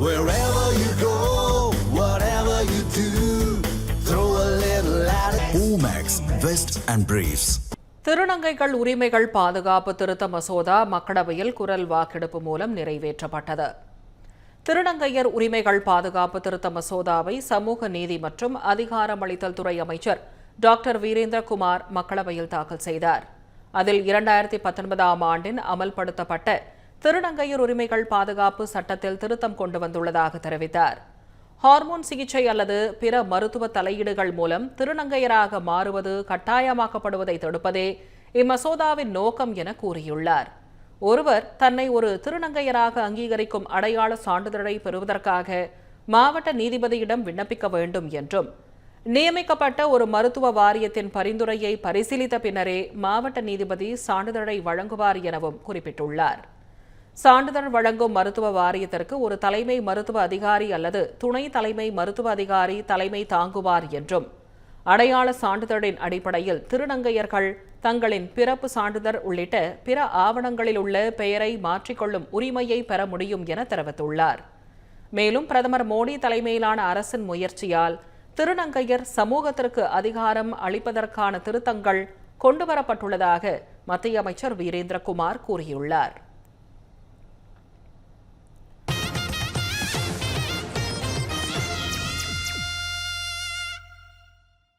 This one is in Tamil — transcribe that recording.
Wherever you go, whatever you do, throw a little at it. Omax, Vest and Briefs. திருநங்கைகள் உரிமைகள் பாதுகாப்பு திருத்த மசோதா மக்களவையில் குரல் வாக்கெடுப்பு மூலம் நிறைவேற்றப்பட்டது. திருநங்கையர் உரிமைகள் பாதுகாப்பு திருத்த மசோதாவை சமூக நீதி மற்றும் அதிகாரமளித்தல் துறை அமைச்சர் டாக்டர் வீரேந்திரகுமார் மக்களவையில் தாக்கல் செய்தார். அதில் 2019ஆம் ஆண்டின் அமல்படுத்தப்பட்ட திருநங்கையர் உரிமைகள் பாதுகாப்பு சட்டத்தில் திருத்தம் கொண்டு வந்துள்ளதாக தெரிவித்தார். ஹார்மோன் சிகிச்சை அல்லது பிற மருத்துவ தலையீடுகள் மூலம் திருநங்கையராக மாறுவது கட்டாயமாக்கப்படுவதை தடுப்பதே இம்மசோதாவின் நோக்கம் என கூறியுள்ளார். ஒருவர் தன்னை ஒரு திருநங்கையராக அங்கீகரிக்கும் அடையாள சான்றிதழை பெறுவதற்காக மாவட்ட நீதிபதியிடம் விண்ணப்பிக்க வேண்டும் என்றும், நியமிக்கப்பட்ட ஒரு மருத்துவ வாரியத்தின் பரிந்துரையை பரிசீலித்த பின்னரே மாவட்ட நீதிபதி சான்றிதழை வழங்குவார் எனவும் குறிப்பிட்டுள்ளார். சான்றிதழ் வழங்கும் மருத்துவ வாரியத்திற்கு ஒரு தலைமை மருத்துவ அதிகாரி அல்லது துணை தலைமை மருத்துவ அதிகாரி தலைமை தாங்குவார் என்றும், அடையாள சான்றிதழின் அடிப்படையில் திருநங்கையர்கள் தங்களின் பிறப்பு சான்றிதழ் உள்ளிட்ட பிற ஆவணங்களில் உள்ள பெயரை மாற்றிக்கொள்ளும் உரிமையை பெற முடியும் என தெரிவித்துள்ளார். மேலும் பிரதமர் மோடி தலைமையிலான அரசின் முயற்சியால் திருநங்கையர் சமூகத்திற்கு அதிகாரம் அளிப்பதற்கான திருத்தங்கள் கொண்டுவரப்பட்டுள்ளதாக மத்திய அமைச்சர் வீரேந்திரகுமார் கூறியுள்ளார்.